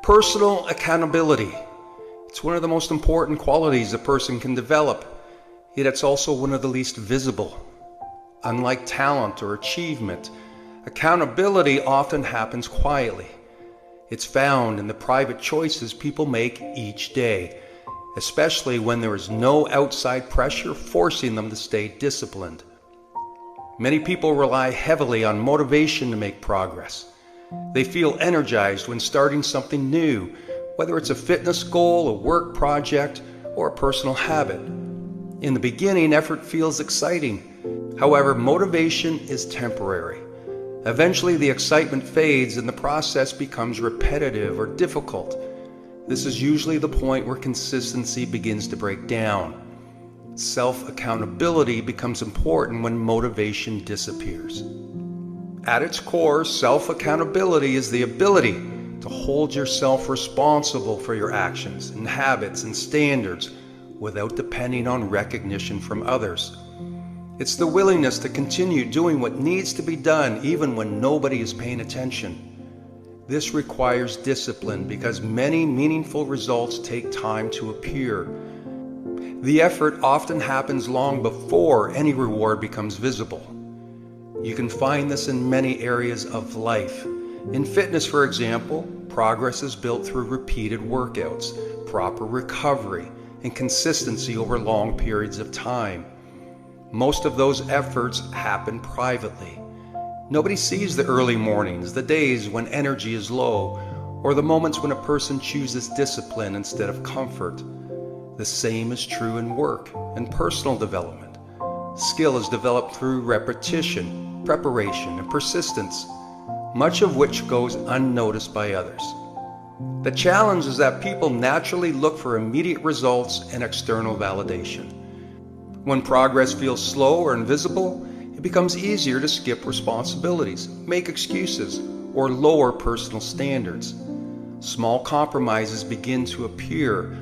Personal accountability. It's one of the most important qualities a person can develop, yet it's also one of the least visible. Unlike talent or achievement, accountability often happens quietly. It's found in the private choices people make each day, especially when there is no outside pressure forcing them to stay disciplined. Many people rely heavily on motivation to make progress. They feel energized when starting something new, whether it's a fitness goal, a work project, or a personal habit. In the beginning, effort feels exciting. However, motivation is temporary. Eventually, the excitement fades and the process becomes repetitive or difficult. This is usually the point where consistency begins to break down. Self-accountability becomes important when motivation disappears. At its core, self-accountability is the ability to hold yourself responsible for your actions and habits and standards without depending on recognition from others. It's the willingness to continue doing what needs to be done even when nobody is paying attention. This requires discipline because many meaningful results take time to appear. The effort often happens long before any reward becomes visible. You can find this in many areas of life. In fitness, for example, progress is built through repeated workouts, proper recovery, and consistency over long periods of time. Most of those efforts happen privately. Nobody sees the early mornings, the days when energy is low, or the moments when a person chooses discipline instead of comfort. The same is true in work and personal development. Skill is developed through repetition, preparation, and persistence, much of which goes unnoticed by others. The challenge is that people naturally look for immediate results and external validation. When progress feels slow or invisible, it becomes easier to skip responsibilities, make excuses, or lower personal standards. Small compromises begin to appear.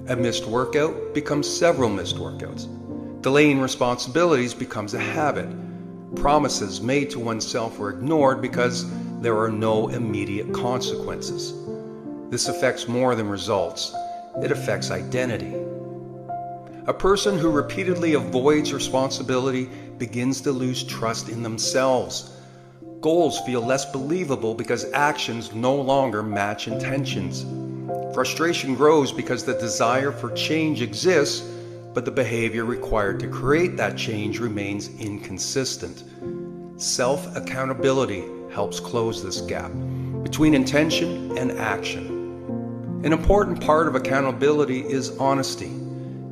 A missed workout becomes several missed workouts. Delaying responsibilities becomes a habit. Promises made to oneself are ignored because there are no immediate consequences. This affects more than results. It affects identity. A person who repeatedly avoids responsibility begins to lose trust in themselves. Goals feel less believable because actions no longer match intentions. Frustration grows because the desire for change exists, but the behavior required to create that change remains inconsistent. Self-accountability helps close this gap between intention and action. An important part of accountability is honesty.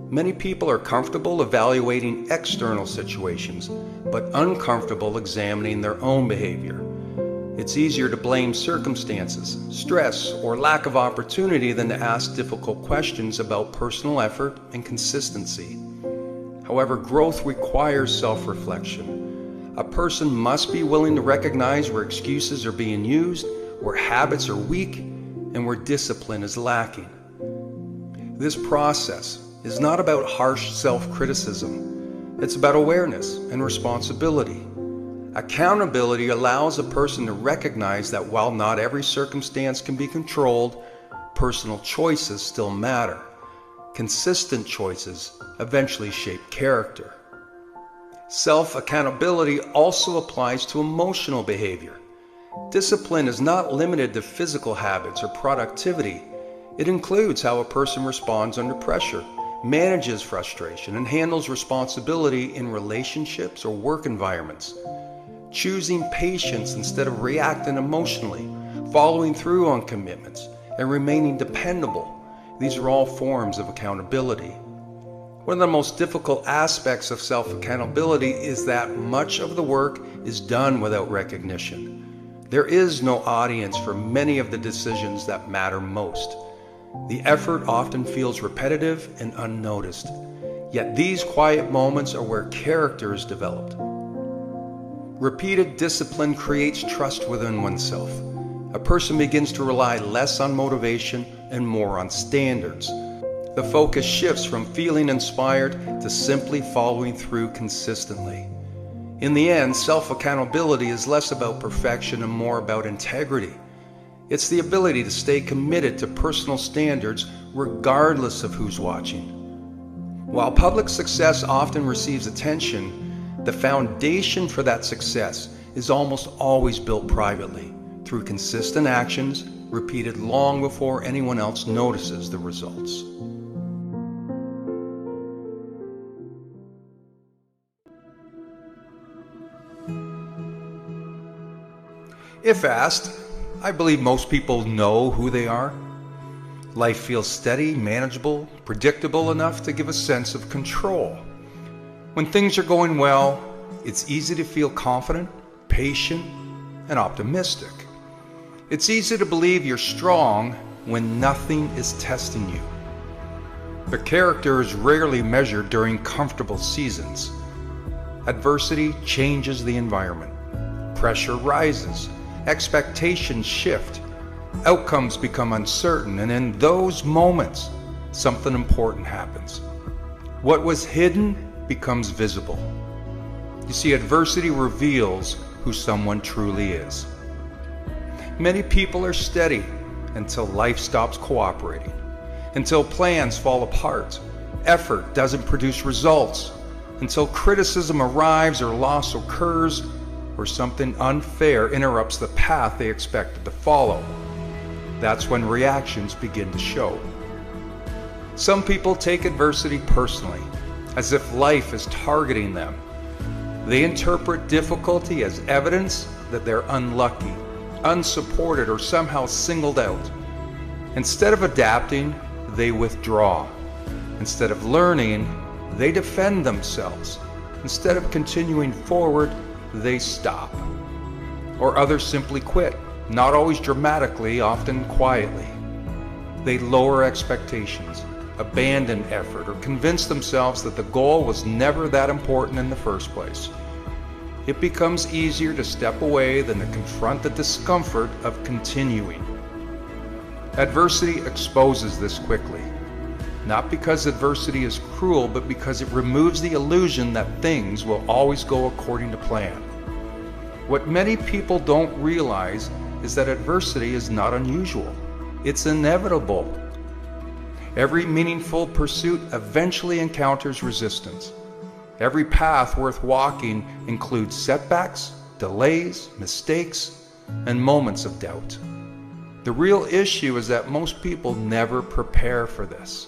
Many people are comfortable evaluating external situations, but uncomfortable examining their own behavior. It's easier to blame circumstances, stress, or lack of opportunity than to ask difficult questions about personal effort and consistency. However, growth requires self-reflection. A person must be willing to recognize where excuses are being used, where habits are weak, and where discipline is lacking. This process is not about harsh self-criticism. It's about awareness and responsibility. Accountability allows a person to recognize that while not every circumstance can be controlled, personal choices still matter. Consistent choices eventually shape character. Self-accountability also applies to emotional behavior. Discipline is not limited to physical habits or productivity. It includes how a person responds under pressure, manages frustration, and handles responsibility in relationships or work environments. Choosing patience instead of reacting emotionally, following through on commitments, and remaining dependable. These are all forms of accountability. One of the most difficult aspects of self-accountability is that much of the work is done without recognition. There is no audience for many of the decisions that matter most. The effort often feels repetitive and unnoticed. Yet these quiet moments are where character is developed. Repeated discipline creates trust within oneself. A person begins to rely less on motivation and more on standards. The focus shifts from feeling inspired to simply following through consistently. In the end, self-accountability is less about perfection and more about integrity. It's the ability to stay committed to personal standards regardless of who's watching. While public success often receives attention, the foundation for that success is almost always built privately through consistent actions repeated long before anyone else notices the results. If asked, I believe most people know who they are. Life feels steady, manageable, predictable enough to give a sense of control. When things are going well, it's easy to feel confident, patient, and optimistic. It's easy to believe you're strong when nothing is testing you. But character is rarely measured during comfortable seasons. Adversity changes the environment. Pressure rises. Expectations shift. Outcomes become uncertain, and in those moments, something important happens. What was hidden becomes visible. You see, adversity reveals who someone truly is. Many people are steady until life stops cooperating, until plans fall apart, effort doesn't produce results, until criticism arrives or loss occurs, or something unfair interrupts the path they expected to follow. That's when reactions begin to show. Some people take adversity personally, as if life is targeting them. They interpret difficulty as evidence that they're unlucky, unsupported, or somehow singled out. Instead of adapting, they withdraw. Instead of learning, they defend themselves. Instead of continuing forward, they stop. Or others simply quit, not always dramatically, often quietly. They lower expectations, abandon effort, or convince themselves that the goal was never that important in the first place. It becomes easier to step away than to confront the discomfort of continuing. Adversity exposes this quickly, not because adversity is cruel, but because it removes the illusion that things will always go according to plan. What many people don't realize is that adversity is not unusual. It's inevitable. Every meaningful pursuit eventually encounters resistance. Every path worth walking includes setbacks, delays, mistakes, and moments of doubt. The real issue is that most people never prepare for this.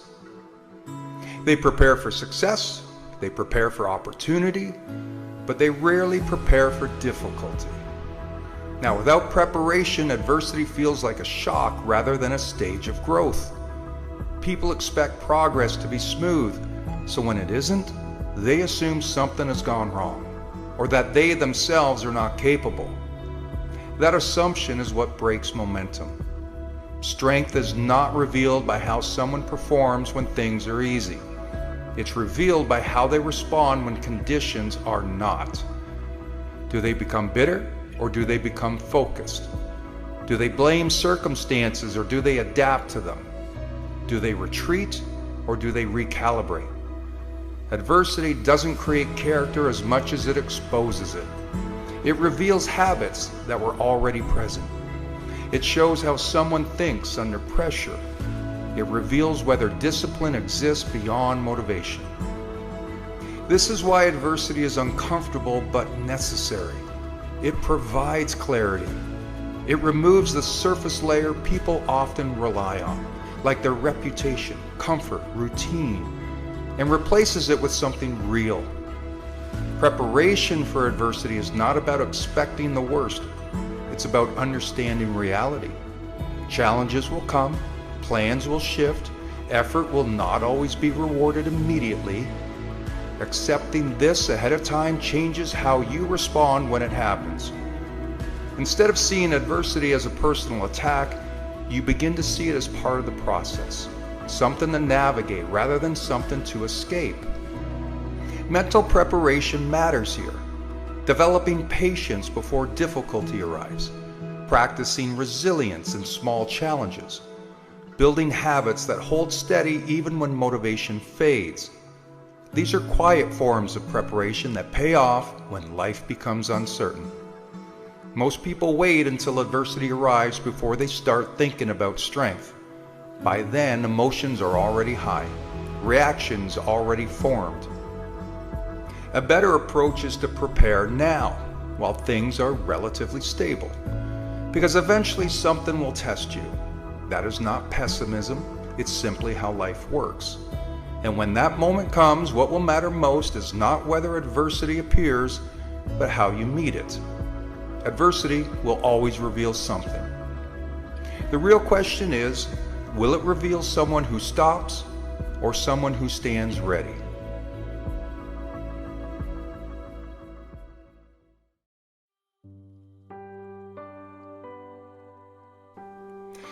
They prepare for success, they prepare for opportunity, but they rarely prepare for difficulty. Now, without preparation, adversity feels like a shock rather than a stage of growth. People expect progress to be smooth, so when it isn't, they assume something has gone wrong, or that they themselves are not capable. That assumption is what breaks momentum. Strength is not revealed by how someone performs when things are easy. It's revealed by how they respond when conditions are not. Do they become bitter, or do they become focused? Do they blame circumstances, or do they adapt to them? Do they retreat, or do they recalibrate? Adversity doesn't create character as much as it exposes it. It reveals habits that were already present. It shows how someone thinks under pressure. It reveals whether discipline exists beyond motivation. This is why adversity is uncomfortable but necessary. It provides clarity. It removes the surface layer people often rely on, like their reputation, comfort, routine, and replaces it with something real. Preparation for adversity is not about expecting the worst. It's about understanding reality. Challenges will come, plans will shift, effort will not always be rewarded immediately. Accepting this ahead of time changes how you respond when it happens. Instead of seeing adversity as a personal attack, you begin to see it as part of the process, something to navigate rather than something to escape. Mental preparation matters here. Developing patience before difficulty arrives, practicing resilience in small challenges, building habits that hold steady even when motivation fades. These are quiet forms of preparation that pay off when life becomes uncertain. Most people wait until adversity arrives before they start thinking about strength. By then, emotions are already high, reactions already formed. A better approach is to prepare now, while things are relatively stable, because eventually something will test you. That is not pessimism, it's simply how life works. And when that moment comes, what will matter most is not whether adversity appears, but how you meet it. Adversity will always reveal something. The real question is, will it reveal someone who stops or someone who stands ready?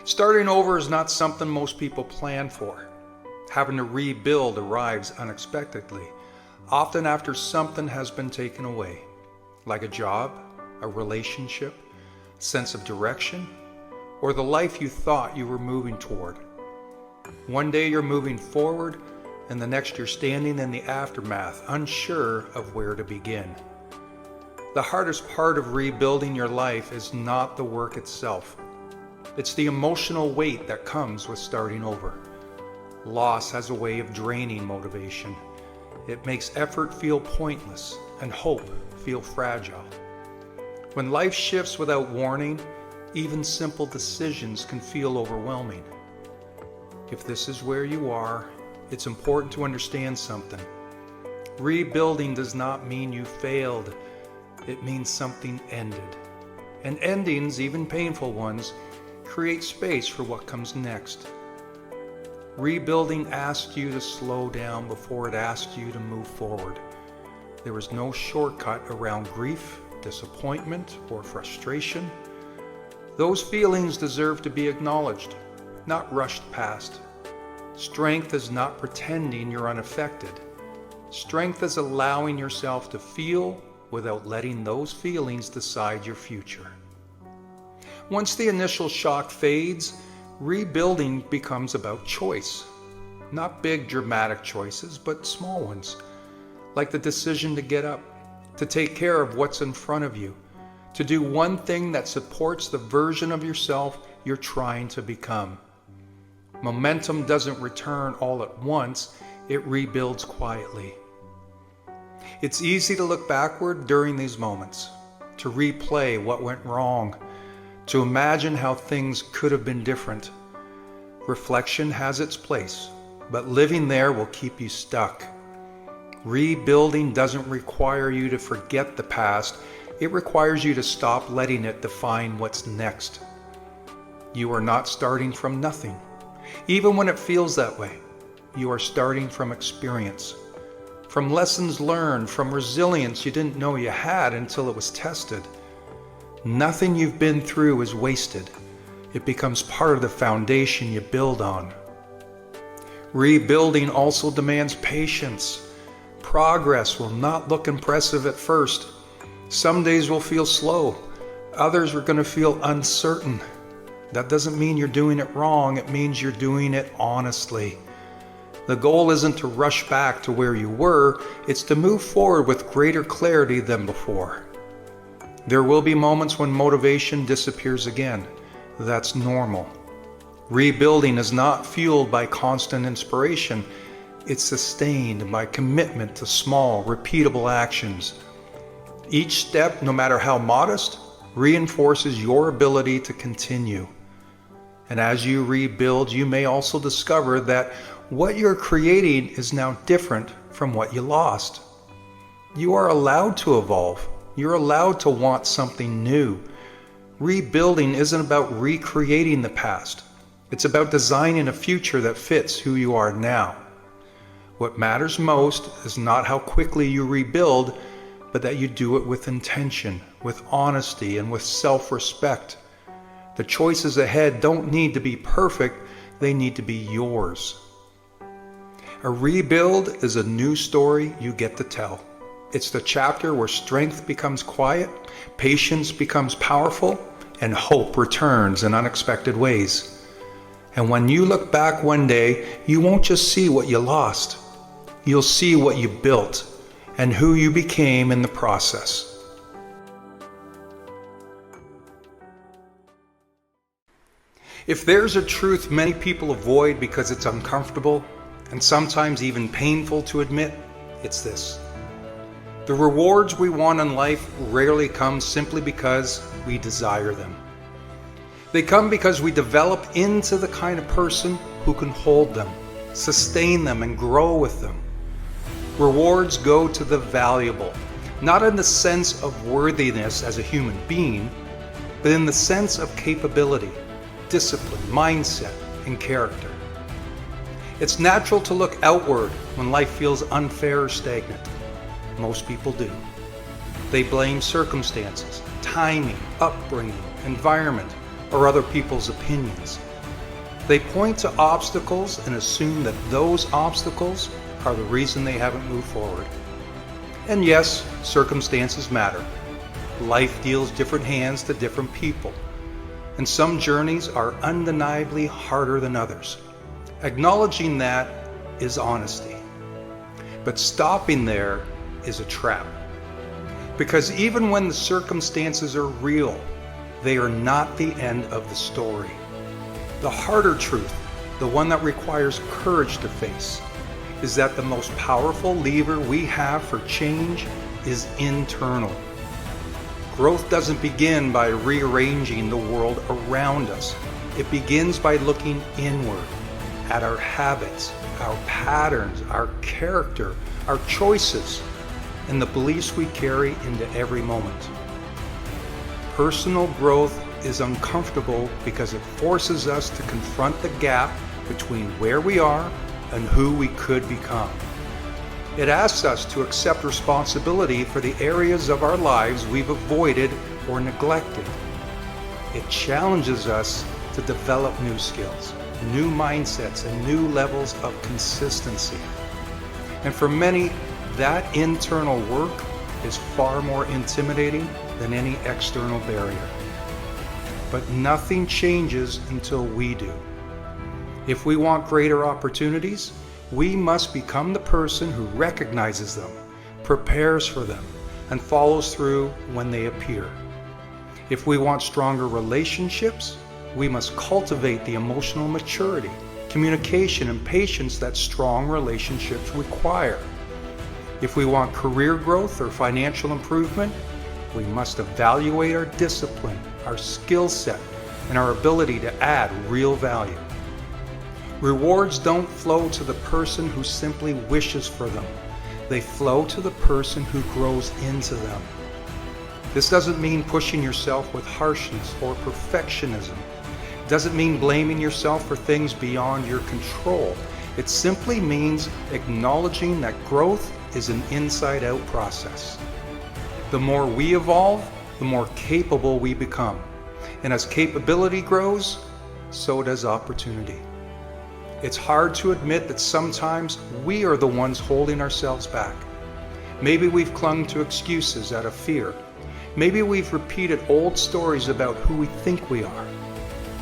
Starting over is not something most people plan for. Having to rebuild arrives unexpectedly, often after something has been taken away, like a job, a relationship, sense of direction, or the life you thought you were moving toward. One day you're moving forward, and the next you're standing in the aftermath, unsure of where to begin. The hardest part of rebuilding your life is not the work itself. It's the emotional weight that comes with starting over. Loss has a way of draining motivation. It makes effort feel pointless and hope feel fragile. When life shifts without warning, even simple decisions can feel overwhelming. If this is where you are, it's important to understand something. Rebuilding does not mean you failed. It means something ended. And endings, even painful ones, create space for what comes next. Rebuilding asks you to slow down before it asks you to move forward. There is no shortcut around grief, disappointment, or frustration. Those feelings deserve to be acknowledged, not rushed past. Strength is not pretending you're unaffected. Strength is allowing yourself to feel without letting those feelings decide your future. Once the initial shock fades, rebuilding becomes about choice. Not big dramatic choices, but small ones, like the decision to get up, to take care of what's in front of you, to do one thing that supports the version of yourself you're trying to become. Momentum doesn't return all at once, it rebuilds quietly. It's easy to look backward during these moments, to replay what went wrong, to imagine how things could have been different. Reflection has its place, but living there will keep you stuck. Rebuilding doesn't require you to forget the past, it requires you to stop letting it define what's next. You are not starting from nothing. Even when it feels that way, you are starting from experience, from lessons learned, from resilience you didn't know you had until it was tested. Nothing you've been through is wasted. It becomes part of the foundation you build on. Rebuilding also demands patience. Progress will not look impressive at first. Some days will feel slow. Others are going to feel uncertain. That doesn't mean you're doing it wrong. It means you're doing it honestly. The goal isn't to rush back to where you were. It's to move forward with greater clarity than before. There will be moments when motivation disappears again. That's normal. Rebuilding is not fueled by constant inspiration. It's sustained by commitment to small, repeatable actions. Each step, no matter how modest, reinforces your ability to continue. And as you rebuild, you may also discover that what you're creating is now different from what you lost. You are allowed to evolve. You're allowed to want something new. Rebuilding isn't about recreating the past. It's about designing a future that fits who you are now. What matters most is not how quickly you rebuild, but that you do it with intention, with honesty, and with self-respect. The choices ahead don't need to be perfect, they need to be yours. A rebuild is a new story you get to tell. It's the chapter where strength becomes quiet, patience becomes powerful, and hope returns in unexpected ways. And when you look back one day, you won't just see what you lost. You'll see what you built and who you became in the process. If there's a truth many people avoid because it's uncomfortable and sometimes even painful to admit, it's this. The rewards we want in life rarely come simply because we desire them. They come because we develop into the kind of person who can hold them, sustain them, and grow with them. Rewards go to the valuable, not in the sense of worthiness as a human being, but in the sense of capability, discipline, mindset, and character. It's natural to look outward when life feels unfair or stagnant. Most people do. They blame circumstances, timing, upbringing, environment, or other people's opinions. They point to obstacles and assume that those obstacles are the reason they haven't moved forward. And yes, circumstances matter. Life deals different hands to different people, and some journeys are undeniably harder than others. Acknowledging that is honesty. But stopping there is a trap. Because even when the circumstances are real, they are not the end of the story. The harder truth, the one that requires courage to face, is that the most powerful lever we have for change is internal. Growth doesn't begin by rearranging the world around us. It begins by looking inward at our habits, our patterns, our character, our choices, and the beliefs we carry into every moment. Personal growth is uncomfortable because it forces us to confront the gap between where we are and who we could become. It asks us to accept responsibility for the areas of our lives we've avoided or neglected. It challenges us to develop new skills, new mindsets, and new levels of consistency. And for many, that internal work is far more intimidating than any external barrier. But nothing changes until we do. If we want greater opportunities, we must become the person who recognizes them, prepares for them, and follows through when they appear. If we want stronger relationships, we must cultivate the emotional maturity, communication, and patience that strong relationships require. If we want career growth or financial improvement, we must evaluate our discipline, our skill set, and our ability to add real value. Rewards don't flow to the person who simply wishes for them. They flow to the person who grows into them. This doesn't mean pushing yourself with harshness or perfectionism. It doesn't mean blaming yourself for things beyond your control. It simply means acknowledging that growth is an inside-out process. The more we evolve, the more capable we become. And as capability grows, so does opportunity. It's hard to admit that sometimes we are the ones holding ourselves back. Maybe we've clung to excuses out of fear. Maybe we've repeated old stories about who we think we are.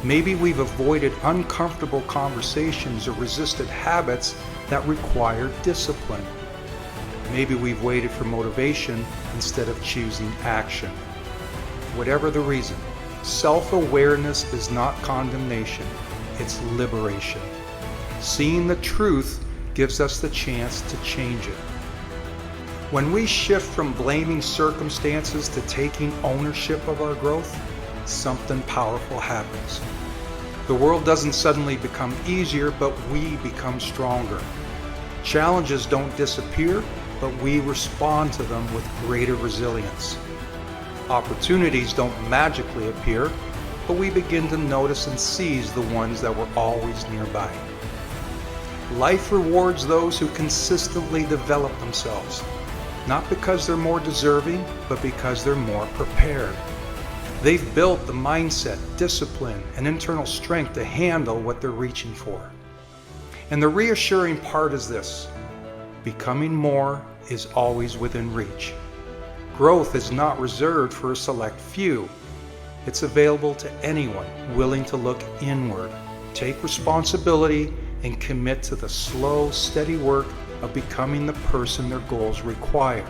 Maybe we've avoided uncomfortable conversations or resisted habits that require discipline. Maybe we've waited for motivation instead of choosing action. Whatever the reason, self-awareness is not condemnation, it's liberation. Seeing the truth gives us the chance to change it. When we shift from blaming circumstances to taking ownership of our growth, something powerful happens. The world doesn't suddenly become easier, but we become stronger. Challenges don't disappear, but we respond to them with greater resilience. Opportunities don't magically appear, but we begin to notice and seize the ones that were always nearby. Life rewards those who consistently develop themselves, not because they're more deserving, but because they're more prepared. They've built the mindset, discipline, and internal strength to handle what they're reaching for. And the reassuring part is this: becoming more is always within reach. Growth is not reserved for a select few. It's available to anyone willing to look inward, take responsibility, and commit to the slow, steady work of becoming the person their goals require.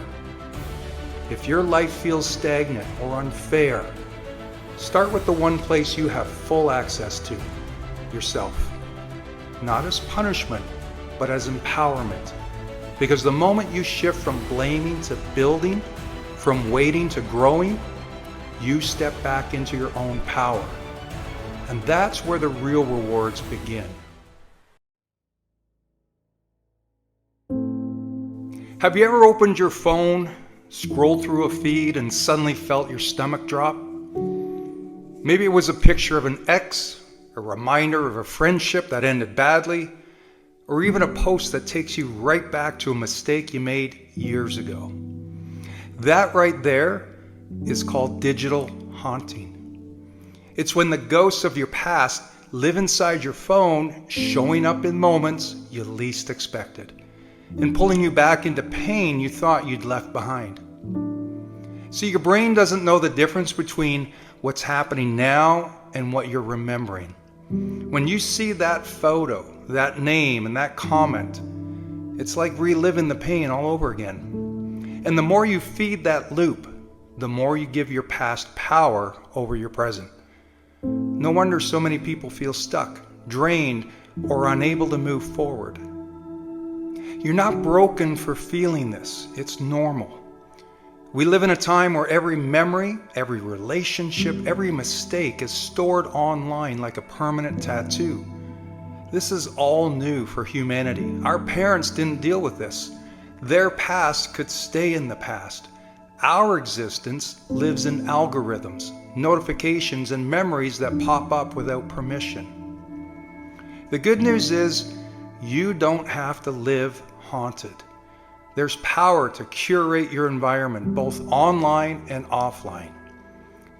If your life feels stagnant or unfair, start with the one place you have full access to, yourself, not as punishment, but as empowerment. Because the moment you shift from blaming to building, from waiting to growing, you step back into your own power. And that's where the real rewards begin. Have you ever opened your phone, scrolled through a feed, and suddenly felt your stomach drop? Maybe it was a picture of an ex, a reminder of a friendship that ended badly, or even a post that takes you right back to a mistake you made years ago. That right there is called digital haunting. It's when the ghosts of your past live inside your phone, showing up in moments you least expected, and pulling you back into pain you thought you'd left behind. See, your brain doesn't know the difference between what's happening now and what you're remembering. When you see that photo, that name, and that comment, it's like reliving the pain all over again. And the more you feed that loop, the more you give your past power over your present. No wonder so many people feel stuck, drained, or unable to move forward. You're not broken for feeling this. It's normal. We live in a time where every memory, every relationship, every mistake is stored online like a permanent tattoo. This is all new for humanity. Our parents didn't deal with this. Their past could stay in the past. Our existence lives in algorithms, notifications, and memories that pop up without permission. The good news is you don't have to live haunted. There's power to curate your environment, both online and offline.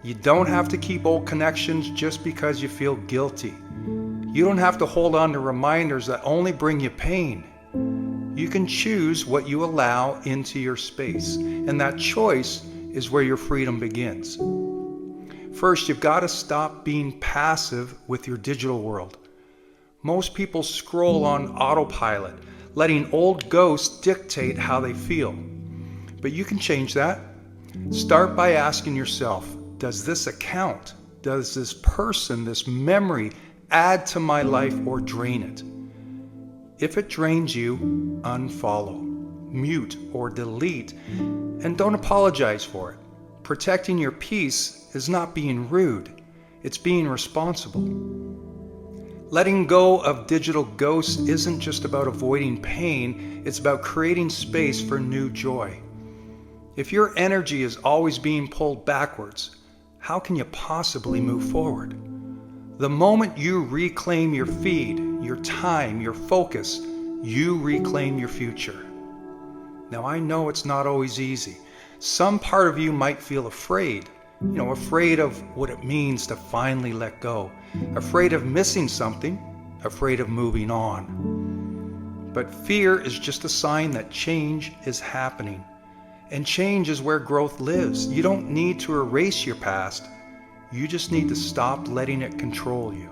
You don't have to keep old connections just because you feel guilty. You don't have to hold on to reminders that only bring you pain. You can choose what you allow into your space, and that choice is where your freedom begins. First, you've got to stop being passive with your digital world. Most people scroll on autopilot, letting old ghosts dictate how they feel. But you can change that. Start by asking yourself, does this account, does this person, this memory add to my life or drain it? If it drains you, unfollow, mute, or delete, and don't apologize for it. Protecting your peace is not being rude, it's being responsible. Letting go of digital ghosts isn't just about avoiding pain, it's about creating space for new joy. If your energy is always being pulled backwards, how can you possibly move forward? The moment you reclaim your feed, your time, your focus, you reclaim your future. Now, I know it's not always easy. Some part of you might feel afraid, afraid of what it means to finally let go, afraid of missing something, afraid of moving on. But fear is just a sign that change is happening. And change is where growth lives. You don't need to erase your past. You just need to stop letting it control you.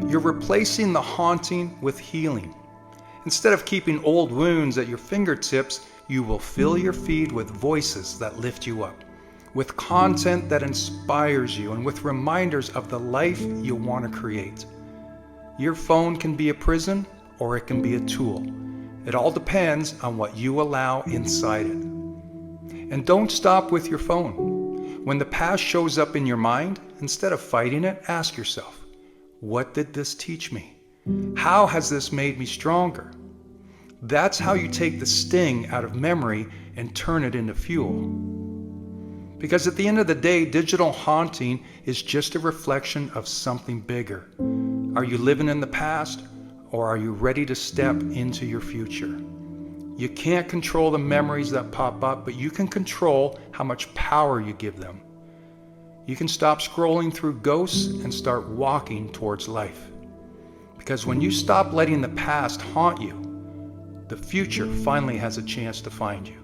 You're replacing the haunting with healing. Instead of keeping old wounds at your fingertips, you will fill your feed with voices that lift you up, with content that inspires you, and with reminders of the life you want to create. Your phone can be a prison, or it can be a tool. It all depends on what you allow inside it. And don't stop with your phone. When the past shows up in your mind, instead of fighting it, ask yourself, what did this teach me? How has this made me stronger? That's how you take the sting out of memory and turn it into fuel. Because at the end of the day, digital haunting is just a reflection of something bigger. Are you living in the past, or are you ready to step into your future? You can't control the memories that pop up, but you can control how much power you give them. You can stop scrolling through ghosts and start walking towards life. Because when you stop letting the past haunt you, the future finally has a chance to find you.